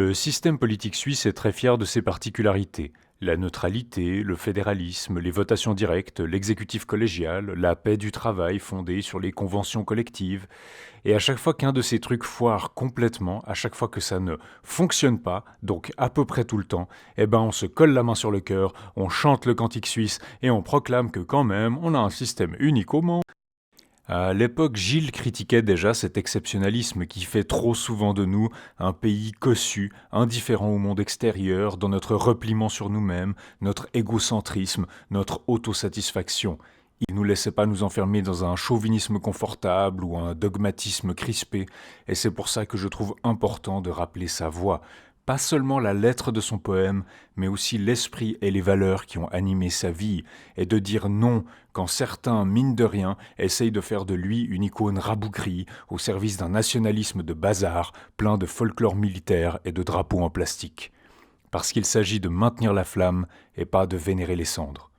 Le système politique suisse est très fier de ses particularités. La neutralité, le fédéralisme, les votations directes, l'exécutif collégial, la paix du travail fondée sur les conventions collectives. Et à chaque fois qu'un de ces trucs foire complètement, à chaque fois que ça ne fonctionne pas, donc à peu près tout le temps, eh ben on se colle la main sur le cœur, on chante le cantique suisse et on proclame que quand même on a un système unique au monde. À l'époque, Gilles critiquait déjà cet exceptionnalisme qui fait trop souvent de nous un pays cossu, indifférent au monde extérieur, dans notre repliement sur nous-mêmes, notre égocentrisme, notre autosatisfaction. Il ne nous laissait pas nous enfermer dans un chauvinisme confortable ou un dogmatisme crispé, et c'est pour ça que je trouve important de rappeler sa voix. Pas seulement la lettre de son poème, mais aussi l'esprit et les valeurs qui ont animé sa vie, et de dire non quand certains, mine de rien, essayent de faire de lui une icône rabougrie au service d'un nationalisme de bazar, plein de folklore militaire et de drapeaux en plastique. Parce qu'il s'agit de maintenir la flamme et pas de vénérer les cendres.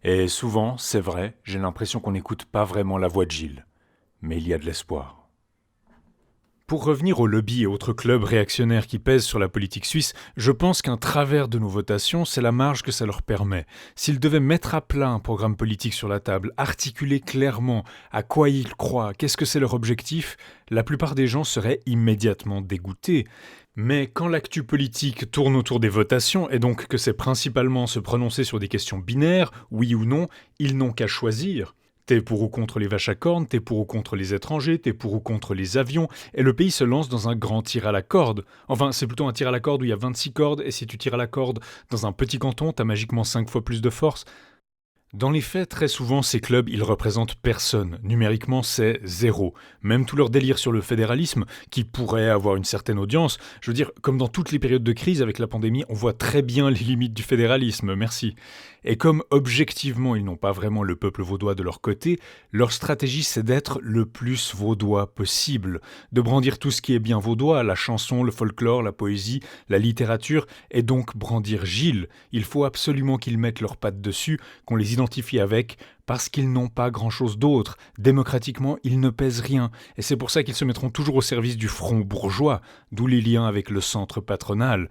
Et souvent, c'est vrai, j'ai l'impression qu'on n'écoute pas vraiment la voix de Gilles. Mais il y a de l'espoir. Pour revenir aux lobbies et autres clubs réactionnaires qui pèsent sur la politique suisse, je pense qu'un travers de nos votations, c'est la marge que ça leur permet. S'ils devaient mettre à plat un programme politique sur la table, articuler clairement à quoi ils croient, qu'est-ce que c'est leur objectif, la plupart des gens seraient immédiatement dégoûtés. Mais quand l'actu politique tourne autour des votations, et donc que c'est principalement se prononcer sur des questions binaires, oui ou non, ils n'ont qu'à choisir. T'es pour ou contre les vaches à cornes, t'es pour ou contre les étrangers, t'es pour ou contre les avions, et le pays se lance dans un grand tir à la corde. Enfin, c'est plutôt un tir à la corde où il y a 26 cordes, et si tu tires à la corde dans un petit canton, t'as magiquement 5 fois plus de force. Dans les faits, très souvent, ces clubs, ils représentent personne. Numériquement, c'est zéro. Même tout leur délire sur le fédéralisme, qui pourrait avoir une certaine audience, je veux dire, comme dans toutes les périodes de crise avec la pandémie, on voit très bien les limites du fédéralisme, merci. Et comme objectivement, ils n'ont pas vraiment le peuple vaudois de leur côté, leur stratégie, c'est d'être le plus vaudois possible, de brandir tout ce qui est bien vaudois, la chanson, le folklore, la poésie, la littérature, et donc brandir Gilles. Il faut absolument qu'ils mettent leurs pattes dessus, qu'on les identifie avec, parce qu'ils n'ont pas grand-chose d'autre. Démocratiquement, ils ne pèsent rien, et c'est pour ça qu'ils se mettront toujours au service du front bourgeois, d'où les liens avec le centre patronal.